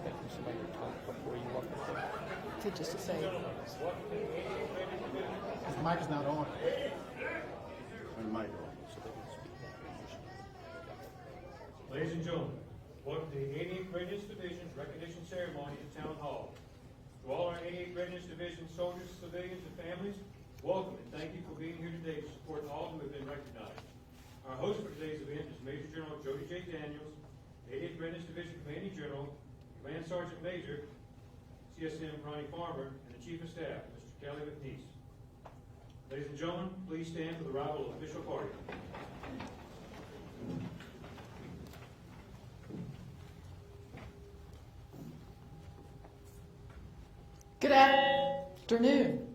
thinking somebody would talk before you walk up there. To just to say. His mic is not on. My mic. Ladies and gentlemen, welcome to the 88th Readiness Division's recognition ceremony at Town Hall. To all our 88th Readiness Division soldiers, civilians, and families, welcome and thank you for being here today to support all who have been recognized. Our host for today's event is Major General Jody J. Daniels, 88th Readiness Division Commanding General, Command Sergeant Major, CSM Ronnie Farmer, and the Chief of Staff, Mr. Kelly McNeese. Ladies and gentlemen, please stand for the arrival of official party. Good afternoon.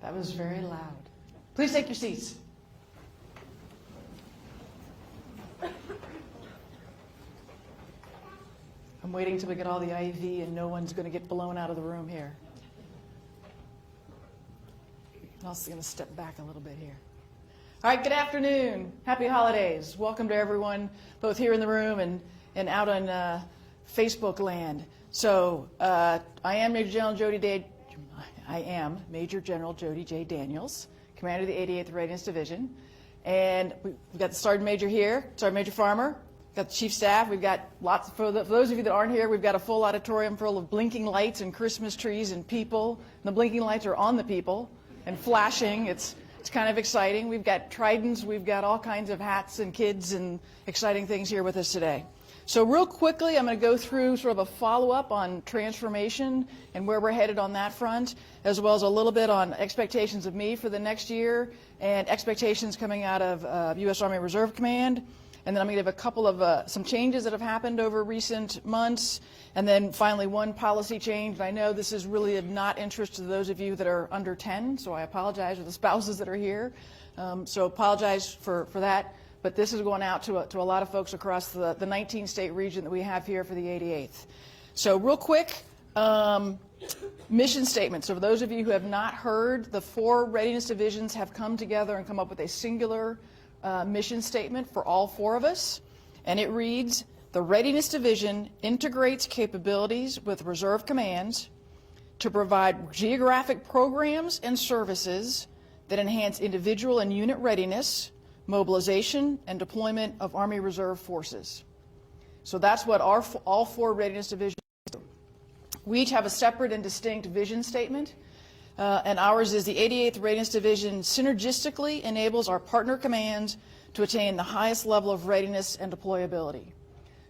That was very loud. Please take your seats. I'm waiting till we get all the IV and no one's going to get blown out of the room here. I'm also going to step back a little bit here. All right, good afternoon. Happy holidays. Welcome to everyone, both here in the room and out on Facebook land. So I am Major General Jody J. Daniels, Commander of the 88th Readiness Division. And we've got the Sergeant Major here, Sergeant Major Farmer, got the Chief Staff. We've got lots, for those of you that aren't here, we've got a full auditorium full of blinking lights and Christmas trees and people. And the blinking lights are on the people and flashing. It's kind of exciting. We've got tridents, we've got all kinds of hats and kids and exciting things here with us today. So real quickly, I'm going to go through sort of a follow-up on transformation and where we're headed on that front, as well as a little bit on expectations of me for the next year and expectations coming out of U.S. Army Reserve Command. And then I'm going to give a couple of some changes that have happened over recent months. And then finally, one policy change. And I know this is really of not interest to those of you that are under 10, so I apologize for the spouses that are here. So apologize for that. But this is going out to a lot of folks across the 19-state region that we have here for the 88th. So real quick, mission statement. So for those of you who have not heard, the 4 readiness divisions have come together and come up with a singular mission statement for all 4 of us. And it reads, the Readiness Division integrates capabilities with reserve commands to provide geographic programs and services that enhance individual and unit readiness, mobilization, and deployment of Army Reserve forces. So that's what all 4 readiness divisions do. We each have a separate and distinct vision statement, and ours is the 88th Readiness Division synergistically enables our partner commands to attain the highest level of readiness and deployability.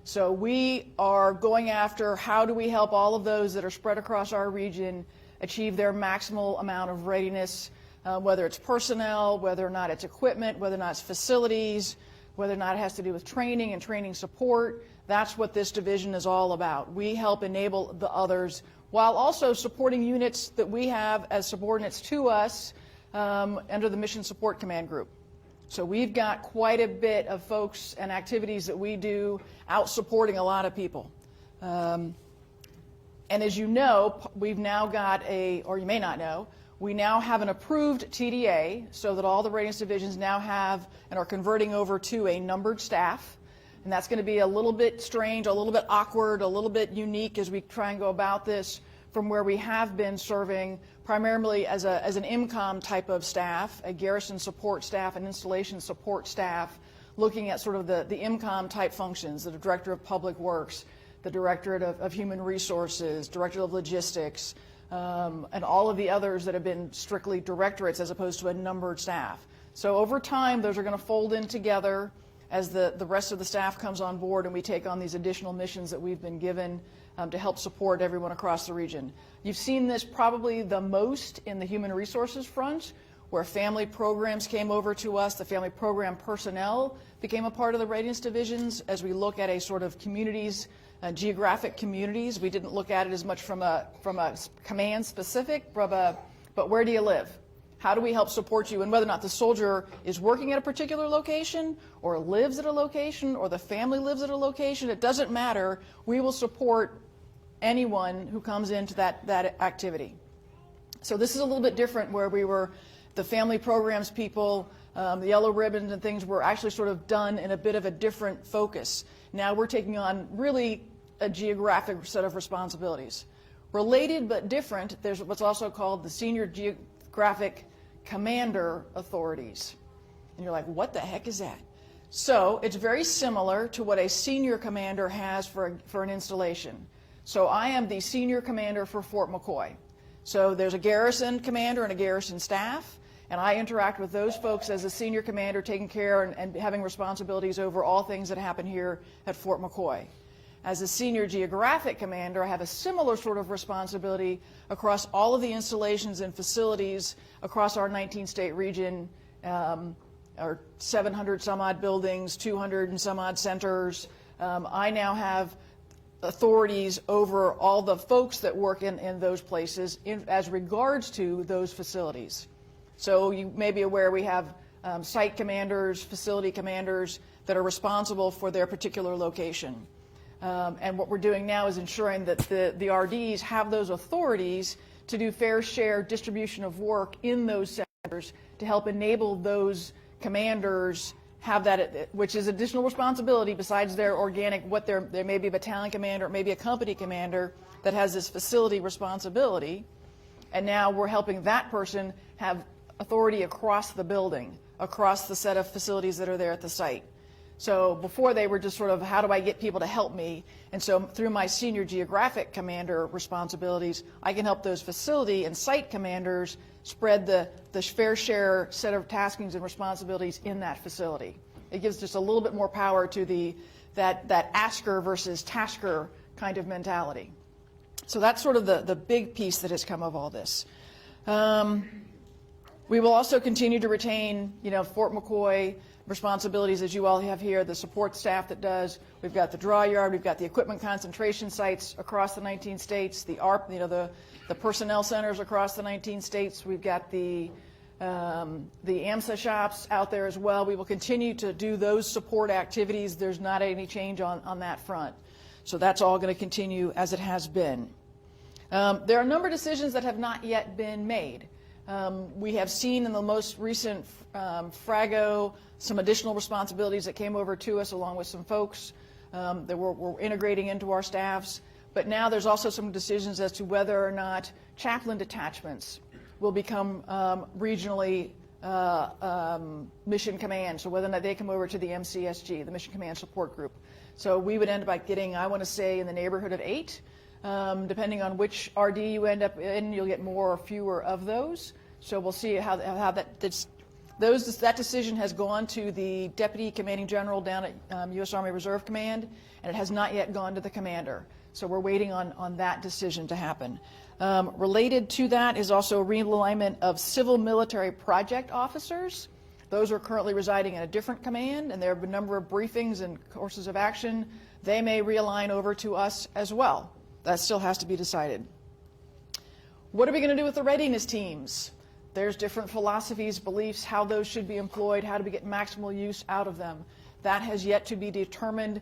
So we are going after how do we help all of those that are spread across our region achieve their maximal amount of readiness, whether it's personnel, whether or not it's equipment, whether or not it's facilities, whether or not it has to do with training and training support. That's what this division is all about. We help enable the others while also supporting units that we have as subordinates to us under the Mission Support Command Group. So we've got quite a bit of folks and activities that we do out supporting a lot of people. And as you know, we've now got or you may not know, we now have an approved TDA so that all the readiness divisions now have and are converting over to a numbered staff. And that's going to be a little bit strange, a little bit awkward, a little bit unique as we try and go about this from where we have been serving primarily as an IMCOM type of staff, a garrison support staff, an installation support staff, looking at sort of the IMCOM type functions, the Director of Public Works, the Directorate of Human Resources, Director of Logistics, and all of the others that have been strictly directorates as opposed to a numbered staff. So over time, those are going to fold in together as the rest of the staff comes on board and we take on these additional missions that we've been given to help support everyone across the region. You've seen this probably the most in the human resources front, where family programs came over to us. The family program personnel became a part of the readiness divisions as we look at a sort of communities, geographic communities. We didn't look at it as much from a command specific, but where do you live? How do we help support you? And whether or not the soldier is working at a particular location or lives at a location or the family lives at a location, it doesn't matter. We will support anyone who comes into that activity. So this is a little bit different where we were the family programs people The yellow ribbons and things were actually sort of done in a bit of a different focus. Now we're taking on really a geographic set of responsibilities. Related but different, there's what's also called the Senior Geographic Commander Authorities. And you're like, what the heck is that? So it's very similar to what a senior commander has for an installation. So I am the senior commander for Fort McCoy. So there's a garrison commander and a garrison staff, and I interact with those folks as a senior commander, taking care and having responsibilities over all things that happen here at Fort McCoy. As a senior geographic commander, I have a similar sort of responsibility across all of the installations and facilities across our 19-state region, our 700 some odd buildings, 200 and some odd centers. I now have authorities over all the folks that work in those places as regards to those facilities. So you may be aware we have site commanders, facility commanders that are responsible for their particular location. And what we're doing now is ensuring that the RDs have those authorities to do fair share distribution of work in those centers to help enable those commanders have that, which is additional responsibility besides their organic, there may be a battalion commander, maybe a company commander that has this facility responsibility. And now we're helping that person have authority across the building, across the set of facilities that are there at the site. So before they were just sort of, how do I get people to help me? And so through my senior geographic commander responsibilities, I can help those facility and site commanders spread the fair share set of taskings and responsibilities in that facility. It gives just a little bit more power to that asker versus tasker kind of mentality. So that's sort of the big piece that has come of all this. We will also continue to retain, Fort McCoy responsibilities, as you all have here, the support staff that does. We've got the draw yard, we've got the equipment concentration sites across the 19 states, the ARP, the personnel centers across the 19 states. We've got the AMSA shops out there as well. We will continue to do those support activities. There's not any change on that front. So that's all going to continue as it has been. There are a number of decisions that have not yet been made. We have seen in the most recent Frago some additional responsibilities that came over to us along with some folks that we're integrating into our staffs. But now there's also some decisions as to whether or not chaplain detachments will become regionally mission command, so whether or not they come over to the MCSG, the Mission Command Support Group. So we would end up by getting, I want to say, in the neighborhood of 8. Depending on which RD you end up in, you'll get more or fewer of those. So we'll see how that decision has gone to the Deputy Commanding General down at U.S. Army Reserve Command, and it has not yet gone to the commander. So we're waiting on that decision to happen. Related to that is also realignment of civil military project officers. Those are currently residing in a different command, and there have been a number of briefings and courses of action. They may realign over to us as well. That still has to be decided. What are we going to do with the readiness teams? There's different philosophies, beliefs, how those should be employed, how do we get maximal use out of them. That has yet to be determined.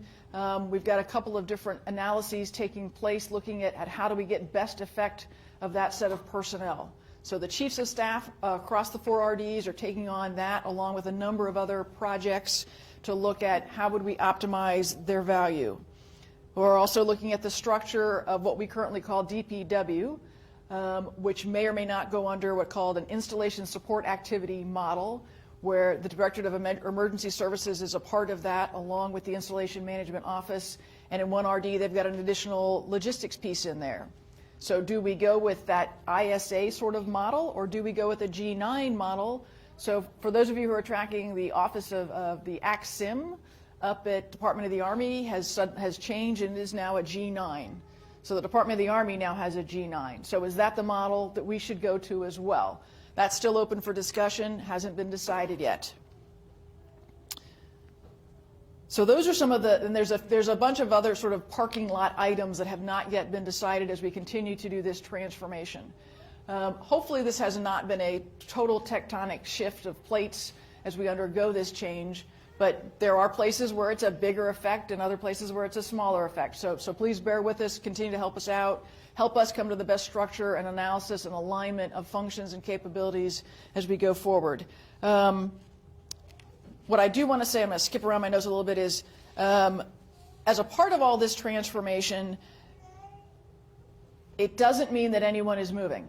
We've got a couple of different analyses taking place looking at how do we get best effect of that set of personnel. So the chiefs of staff across the 4 RDs are taking on that along with a number of other projects to look at how would we optimize their value. We're also looking at the structure of what we currently call DPW, which may or may not go under what's called an installation support activity model, where the Directorate of Emergency Services is a part of that, along with the Installation Management Office. And in one RD, they've got an additional logistics piece in there. So do we go with that ISA sort of model, or do we go with a G9 model? So for those of you who are tracking the office of the ACSIM, up at Department of the Army has changed and is now a G9. So the Department of the Army now has a G9. So is that the model that we should go to as well? That's still open for discussion, hasn't been decided yet. So those are some of the, and there's a bunch of other sort of parking lot items that have not yet been decided as we continue to do this transformation. Hopefully this has not been a total tectonic shift of plates as we undergo this change. But there are places where it's a bigger effect and other places where it's a smaller effect. So please bear with us, continue to help us out, help us come to the best structure and analysis and alignment of functions and capabilities as we go forward. what I do want to say, I'm going to skip around my notes a little bit, is as a part of all this transformation, it doesn't mean that anyone is moving.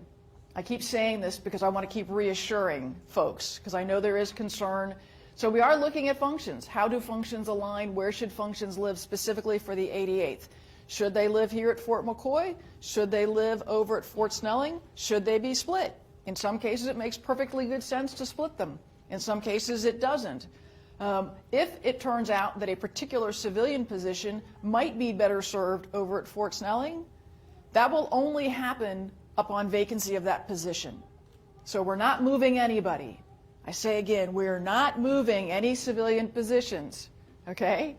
I keep saying this because I want to keep reassuring folks, because I know there is concern. So we are looking at functions. How do functions align? Where should functions live specifically for the 88th? Should they live here at Fort McCoy? Should they live over at Fort Snelling? Should they be split? In some cases, it makes perfectly good sense to split them. In some cases, it doesn't. If it turns out that a particular civilian position might be better served over at Fort Snelling, that will only happen upon vacancy of that position. So we're not moving anybody. I say again, we're not moving any civilian positions, okay?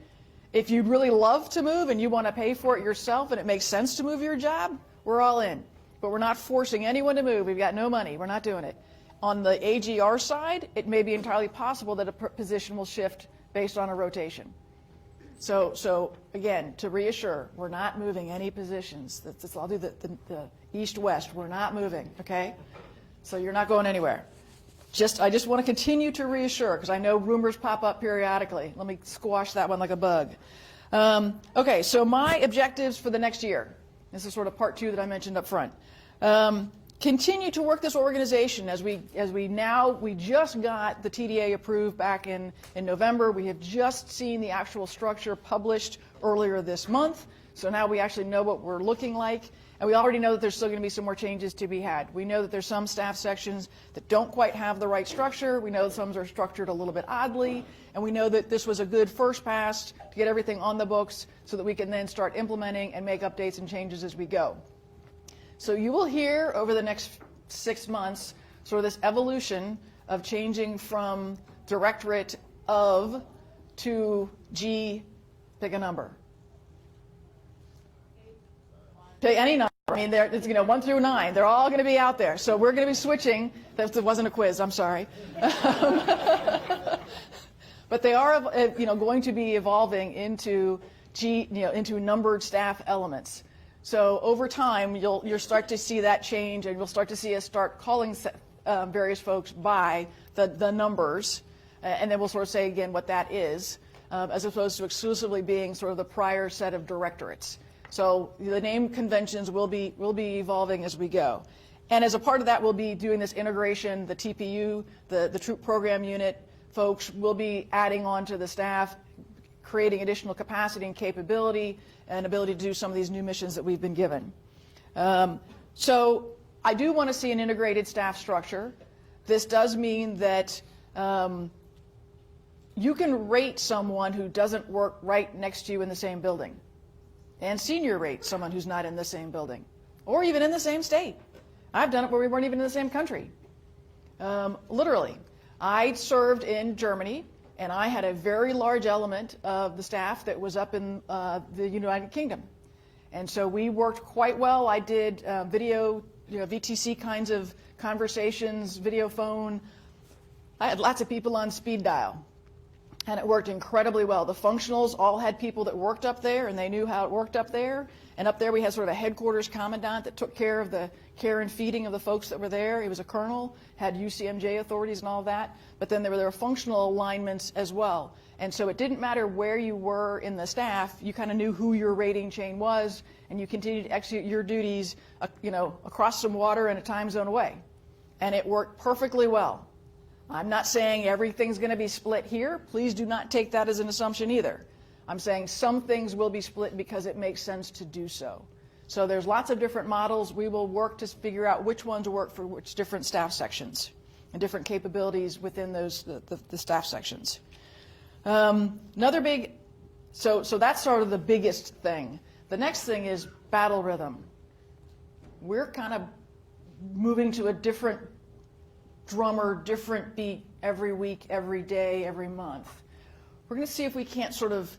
If you'd really love to move and you want to pay for it yourself and it makes sense to move your job, we're all in. But we're not forcing anyone to move. We've got no money. We're not doing it. On the AGR side, it may be entirely possible that a position will shift based on a rotation. So again, to reassure, we're not moving any positions. I'll do the east-west. We're not moving, okay? So you're not going anywhere. I just want to continue to reassure, because I know rumors pop up periodically. Let me squash that one like a bug. Okay, so my objectives for the next year. This is sort of part 2 that I mentioned up front. Continue to work this organization as we just got the TDA approved back in November. We have just seen the actual structure published earlier this month. So now we actually know what we're looking like. And we already know that there's still going to be some more changes to be had. We know that there's some staff sections that don't quite have the right structure. We know that some are structured a little bit oddly. And we know that this was a good first pass to get everything on the books so that we can then start implementing and make updates and changes as we go. So you will hear over the next 6 months sort of this evolution of changing from directorate of to G, pick a number. Pick any number. I mean, it's 1 through 9. They're all going to be out there. So we're going to be switching. That wasn't a quiz. I'm sorry. But they are, going to be evolving into into numbered staff elements. So over time, you'll start to see that change, and you'll start to see us start calling various folks by the numbers, and then we'll sort of say again what that is, as opposed to exclusively being sort of the prior set of directorates. So the name conventions will be evolving as we go. And as a part of that, we'll be doing this integration, the TPU, the Troop Program Unit folks will be adding on to the staff, creating additional capacity and capability and ability to do some of these new missions that we've been given. So I do want to see an integrated staff structure. This does mean that you can rate someone who doesn't work right next to you in the same building, and senior rate someone who's not in the same building, or even in the same state. I've done it where we weren't even in the same country. Literally. I served in Germany, and I had a very large element of the staff that was up in the United Kingdom. And so we worked quite well. I did video, VTC kinds of conversations, video phone. I had lots of people on speed dial, and it worked incredibly well. The functionals all had people that worked up there, and they knew how it worked up there. And up there we had sort of a headquarters commandant that took care of the care and feeding of the folks that were there. He was a colonel, had UCMJ authorities and all of that. But then there were functional alignments as well. And so it didn't matter where you were in the staff. You kind of knew who your rating chain was, and you continued to execute your duties, across some water and a time zone away. And it worked perfectly well. I'm not saying everything's going to be split here. Please do not take that as an assumption either. I'm saying some things will be split because it makes sense to do so. So there's lots of different models. We will work to figure out which ones work for which different staff sections and different capabilities within those the staff sections. Another big, so that's sort of the biggest thing. The next thing is battle rhythm. We're kind of moving to a different drummer, different beat every week, every day, every month. We're going to see if we can't sort of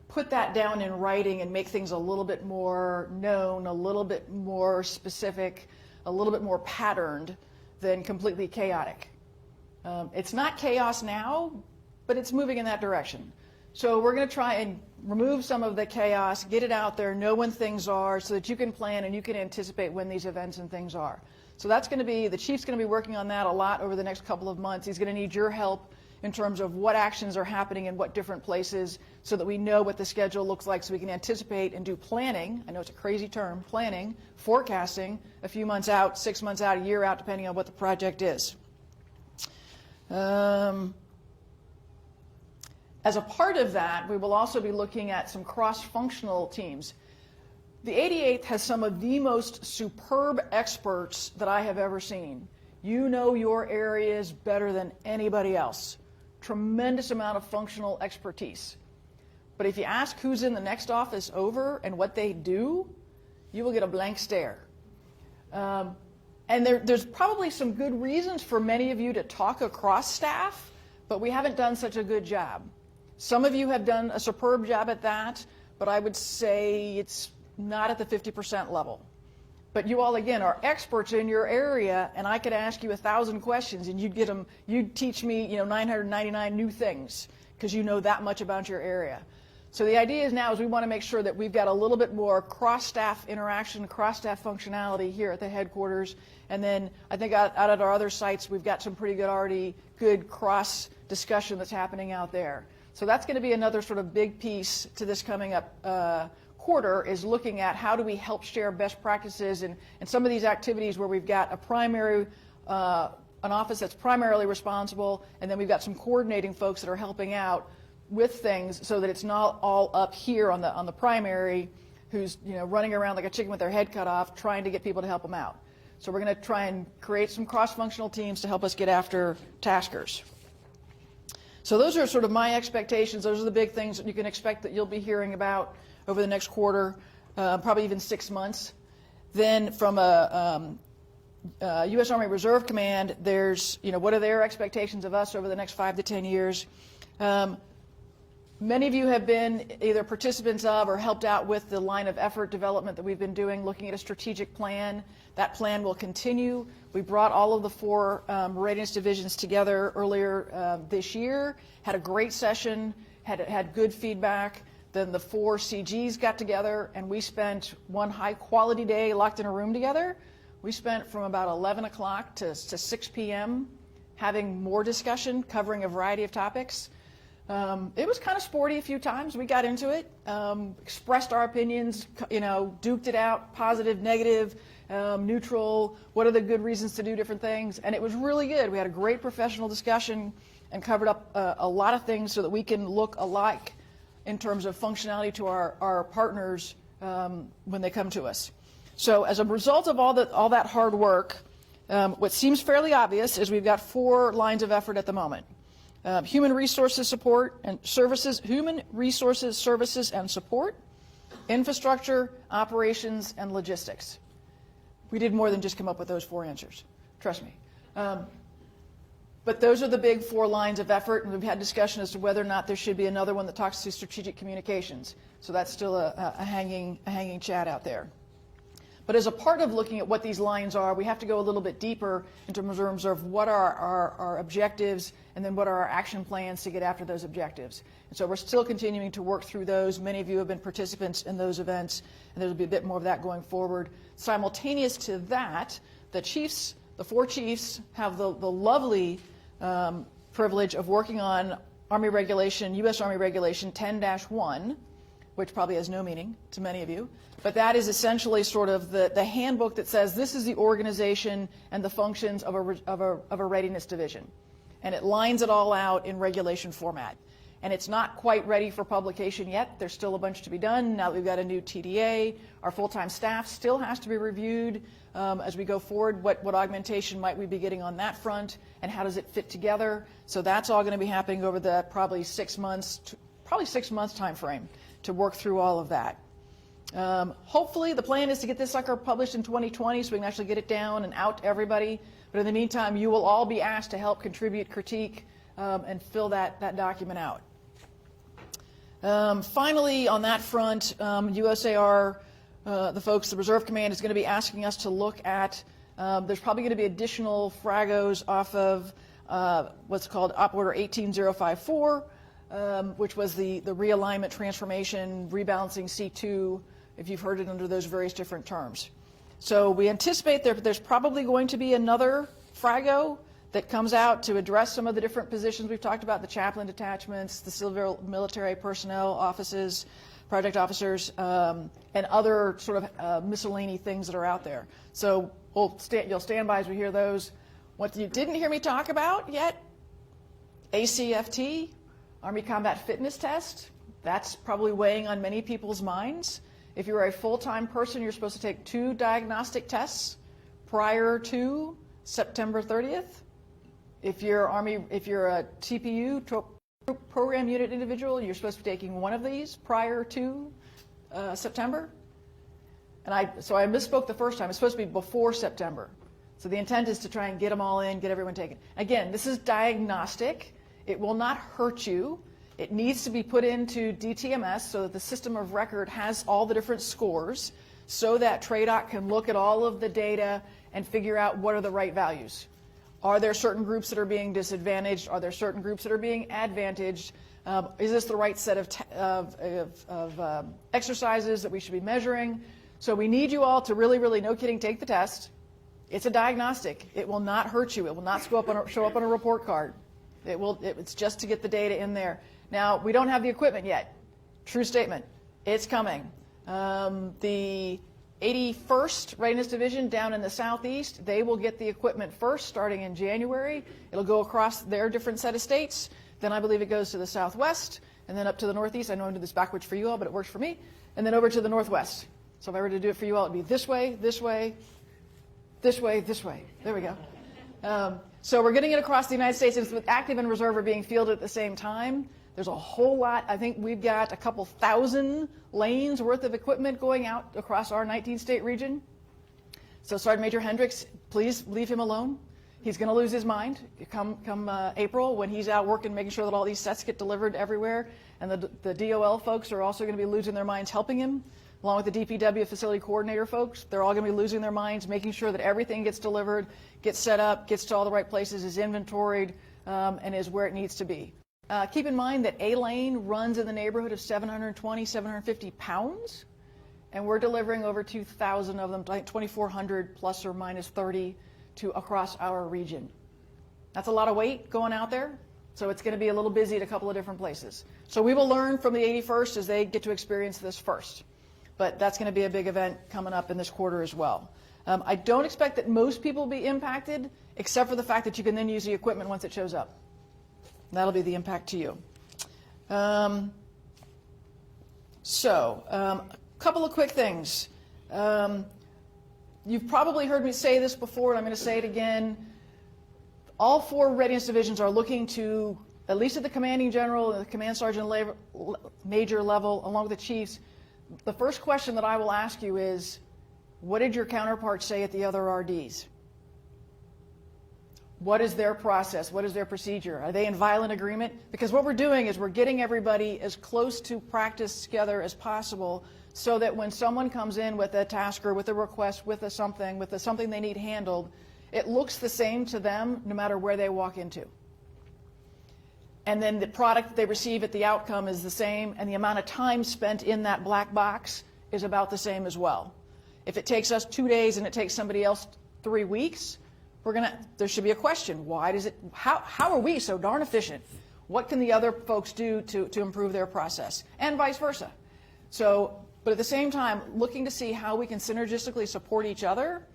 put that down in writing and make things a little bit more known, a little bit more specific, a little bit more patterned than completely chaotic. It's not chaos now, but it's moving in that direction. So we're going to try and remove some of the chaos, get it out there, know when things are, so that you can plan and you can anticipate when these events and things are. So that's going to be, the chief's going to be working on that a lot over the next couple of months. He's going to need your help in terms of what actions are happening in what different places so that we know what the schedule looks like so we can anticipate and do planning. I know it's a crazy term, planning, forecasting a few months out, 6 months out, a year out, depending on what the project is. As a part of that, we will also be looking at some cross-functional teams. The 88th has some of the most superb experts that I have ever seen. You know your areas better than anybody else. Tremendous amount of functional expertise. But if you ask who's in the next office over and what they do, you will get a blank stare. And there's probably some good reasons for many of you to talk across staff, but we haven't done such a good job. Some of you have done a superb job at that, but I would say it's not at the 50% level. But you all, again, are experts in your area, and I could ask you 1,000 questions, and you'd teach me, 999 new things, because you know that much about your area. So the idea is now is we want to make sure that we've got a little bit more cross-staff interaction, cross-staff functionality here at the headquarters, and then I think out at our other sites, we've got some pretty good cross-discussion that's happening out there. So that's going to be another sort of big piece to this coming up quarter, is looking at how do we help share best practices and some of these activities where we've got a primary, an office that's primarily responsible, and then we've got some coordinating folks that are helping out with things so that it's not all up here on the primary who's running around like a chicken with their head cut off trying to get people to help them out. So we're going to try and create some cross-functional teams to help us get after taskers. So those are sort of my expectations. Those are the big things that you can expect that you'll be hearing about over the next quarter, probably even 6 months. Then from a U.S. Army Reserve Command, there's, what are their expectations of us over the next 5 to 10 years? Many of you have been either participants of or helped out with the line of effort development that we've been doing, looking at a strategic plan. That plan will continue. We brought all of the 4 readiness divisions together earlier this year, had a great session, had good feedback. Then the 4 CGs got together, and we spent one high-quality day locked in a room together. We spent from about 11 o'clock to 6 p.m. having more discussion, covering a variety of topics. It was kind of sporty a few times. We got into it, expressed our opinions, duked it out, positive, negative, neutral, what are the good reasons to do different things, and it was really good. We had a great professional discussion and covered up a lot of things so that we can look alike in terms of functionality to our partners when they come to us. So as a result of all that hard work, what seems fairly obvious is we've got 4 lines of effort at the moment. Human resources support and services, human resources, services, and support, infrastructure, operations, and logistics. We did more than just come up with those 4 answers, trust me. But those are the big 4 lines of effort, and we've had discussion as to whether or not there should be another one that talks to strategic communications. So that's still a hanging chat out there. But as a part of looking at what these lines are, we have to go a little bit deeper in terms of what are our objectives, and then what are our action plans to get after those objectives. And so we're still continuing to work through those. Many of you have been participants in those events, and there'll be a bit more of that going forward. Simultaneous to that, the 4 chiefs have the lovely privilege of working on Army Regulation, U.S. Army Regulation 10-1, which probably has no meaning to many of you, but that is essentially sort of the handbook that says this is the organization and the functions of a readiness division. And it lines it all out in regulation format. And it's not quite ready for publication yet. There's still a bunch to be done. Now that we've got a new TDA, our full-time staff still has to be reviewed as we go forward. What augmentation might we be getting on that front, and how does it fit together? So that's all going to be happening over the probably 6 months time frame to work through all of that. Hopefully, the plan is to get this sucker published in 2020 so we can actually get it down and out to everybody. But in the meantime, you will all be asked to help contribute, critique, and fill that document out. Finally, on that front, USAR, the folks, the Reserve Command, is going to be asking us to look at, there's probably going to be additional fragos off of what's called Op Order 18054, which was the realignment, transformation, rebalancing C2, if you've heard it under those various different terms. So we anticipate there's probably going to be another frago that comes out to address some of the different positions we've talked about, the chaplain detachments, the civil military personnel offices, project officers, and other sort of miscellany things that are out there. So you'll stand by as we hear those. What you didn't hear me talk about yet, ACFT, Army Combat Fitness Test. That's probably weighing on many people's minds. If you're a full-time person, you're supposed to take 2 diagnostic tests prior to September 30th. If you're a TPU, program unit individual, you're supposed to be taking 1 of these prior to September. So I misspoke the first time. It's supposed to be before September. So the intent is to try and get them all in, get everyone taken. Again, this is diagnostic. It will not hurt you. It needs to be put into DTMS so that the system of record has all the different scores so that TRADOC can look at all of the data and figure out what are the right values. Are there certain groups that are being disadvantaged? Are there certain groups that are being advantaged? Is this the right set of exercises that we should be measuring? So we need you all to really, really, no kidding, take the test. It's a diagnostic. It will not hurt you. It will not show up on a report card. It's just to get the data in there. Now, we don't have the equipment yet. True statement. It's coming. The 81st Readiness Division down in the southeast, they will get the equipment first starting in January. It'll go across their different set of states. Then I believe it goes to the southwest and then up to the northeast. I know I do this backwards for you all, but it works for me. And then over to the northwest. So if I were to do it for you all, it'd be this way, this way, this way, this way. There we go. So we're getting it across the United States. It's with active and reserve are being fielded at the same time. There's a whole lot. I think we've got a couple thousand lanes worth of equipment going out across our 19-state region. So Sergeant Major Hendricks, please leave him alone. He's going to lose his mind come April when he's out working, making sure that all these sets get delivered everywhere. And the DOL folks are also going to be losing their minds helping him, along with the DPW facility coordinator folks. They're all going to be losing their minds, making sure that everything gets delivered, gets set up, gets to all the right places, is inventoried, and is where it needs to be. Keep in mind that a lane runs in the neighborhood of 720, 750 pounds, and we're delivering over 2,000 of them, like 2,400 plus or minus 30 across our region. That's a lot of weight going out there, so it's going to be a little busy at a couple of different places. So we will learn from the 81st as they get to experience this first. But that's going to be a big event coming up in this quarter as well. I don't expect that most people will be impacted, except for the fact that you can then use the equipment once it shows up. That'll be the impact to you. A couple of quick things. You've probably heard me say this before, and I'm going to say it again. All 4 readiness divisions are looking to, at least at the commanding general and the command sergeant major level, along with the chiefs, the first question that I will ask you is, what did your counterparts say at the other RDs? What is their process? What is their procedure? Are they in violent agreement? Because what we're doing is we're getting everybody as close to practice together as possible so that when someone comes in with a task or with a request, with a something they need handled, it looks the same to them no matter where they walk into. And then the product they receive at the outcome is the same, and the amount of time spent in that black box is about the same as well. If it takes us 2 days and it takes somebody else 3 weeks, there should be a question. Why does it? How are we so darn efficient? What can the other folks do to improve their process, and vice versa? So, but at the same time, looking to see how we can synergistically support each other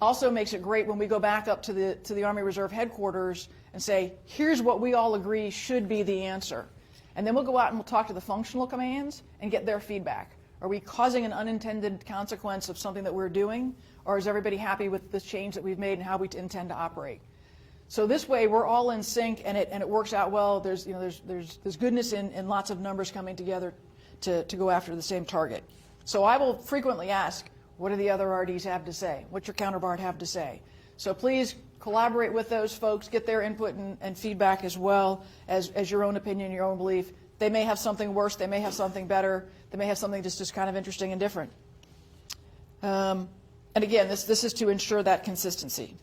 also makes it great when we go back up to the Army Reserve headquarters and say, here's what we all agree should be the answer. And then we'll go out and we'll talk to the functional commands and get their feedback. Are we causing an unintended consequence of something that we're doing, or is everybody happy with the change that we've made and how we intend to operate? So this way, we're all in sync, and it works out well. There's goodness in lots of numbers coming together to go after the same target. So I will frequently ask, what do the other RDs have to say? What's your counterpart have to say? So please collaborate with those folks, get their input and feedback as well as your own opinion, your own belief. They may have something worse, they may have something better, they may have something just kind of interesting and different. And again, this is to ensure that consistency.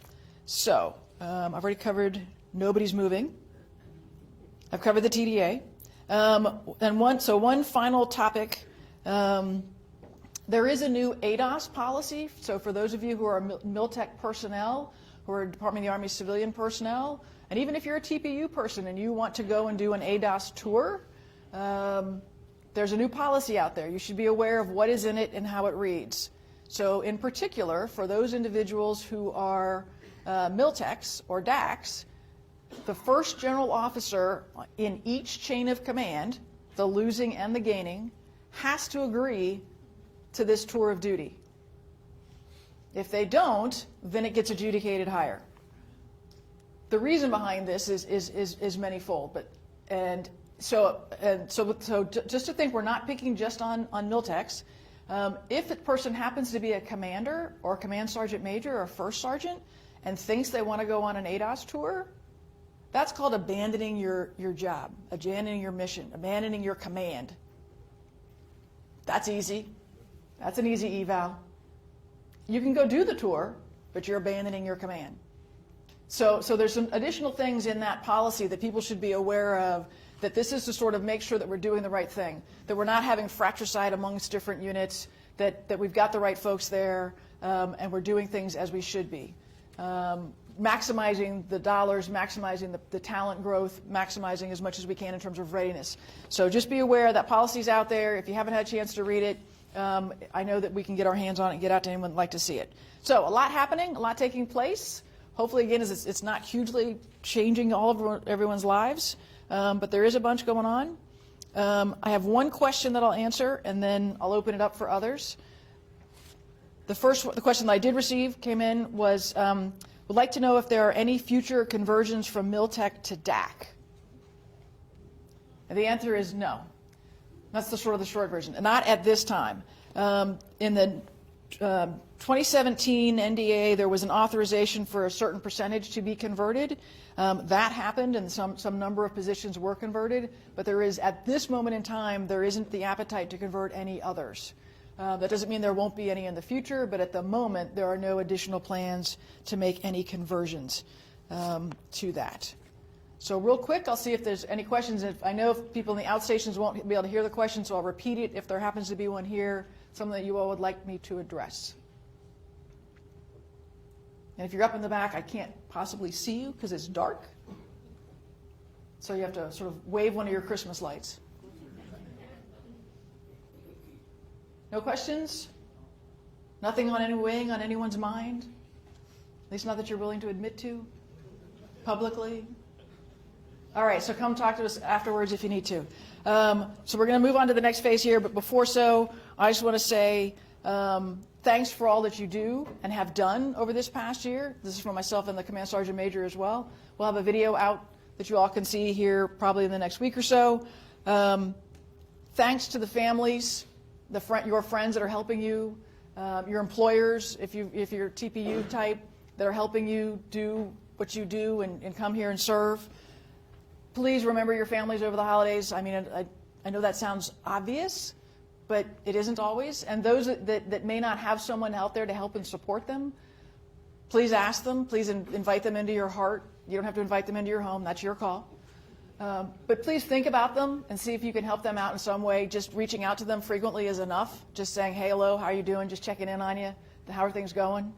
So I've already covered nobody's moving. I've covered the TDA. And one final topic. There is a new ADOS policy. So for those of you who are MilTech personnel, who are Department of the Army civilian personnel. And even if you're a TPU person and you want to go and do an ADOS tour, there's a new policy out there. You should be aware of what is in it and how it reads. So in particular, for those individuals who are MILTECs or DACs, the first general officer in each chain of command, the losing and the gaining, has to agree to this tour of duty. If they don't, then it gets adjudicated higher. The reason behind this is manifold, so just to think we're not picking just on MILTECs. If a person happens to be a commander or a command sergeant major or a first sergeant and thinks they want to go on an ADOS tour, that's called abandoning your job, abandoning your mission, abandoning your command. That's easy. That's an easy eval. You can go do the tour, but you're abandoning your command. So there's some additional things in that policy that people should be aware of, that this is to sort of make sure that we're doing the right thing, that we're not having fratricide amongst different units, that we've got the right folks there, and we're doing things as we should be. Maximizing the dollars, maximizing the talent growth, maximizing as much as we can in terms of readiness. So just be aware that policy's out there. If you haven't had a chance to read it, I know that we can get our hands on it and get out to anyone who'd like to see it. So a lot happening, a lot taking place. Hopefully, again, it's not hugely changing all of everyone's lives, but there is a bunch going on. I have one question that I'll answer, and then I'll open it up for others. The question that I did receive came in was, would like to know if there are any future conversions from MILTEC to DAC. And the answer is no. That's the short version. Not at this time. In the 2017 NDA, there was an authorization for a certain percentage to be converted. That happened, and some number of positions were converted. But there is, at this moment in time, there isn't the appetite to convert any others. That doesn't mean there won't be any in the future, but at the moment, there are no additional plans to make any conversions to that. So real quick, I'll see if there's any questions. I know if people in the outstations won't be able to hear the question, so I'll repeat it if there happens to be one here, something that you all would like me to address. And if you're up in the back, I can't possibly see you because it's dark. So you have to sort of wave one of your Christmas lights. No questions? Nothing weighing on anyone's mind? At least not that you're willing to admit to publicly? All right, so come talk to us afterwards if you need to. So we're going to move on to the next phase here, but before so, I just want to say thanks for all that you do and have done over this past year. This is for myself and the Command Sergeant Major as well. We'll have a video out that you all can see here probably in the next week or so. Thanks to the families, your friends that are helping you, your employers, if you're TPU type, that are helping you do what you do and come here and serve. Please remember your families over the holidays. I mean, I know that sounds obvious, but it isn't always. And those that may not have someone out there to help and support them, please ask them. Please invite them into your heart. You don't have to invite them into your home. That's your call. But please think about them and see if you can help them out in some way. Just reaching out to them frequently is enough. Just saying, hey, hello, how are you doing? Just checking in on you. How are things going?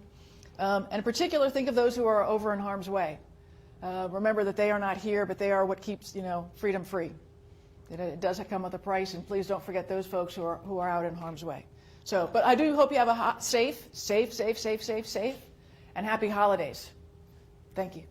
And in particular, think of those who are over in harm's way. Remember that they are not here, but they are what keeps, freedom free. It does come with a price, and please don't forget those folks who are out in harm's way. So, but I do hope you have a safe, and happy holidays. Thank you.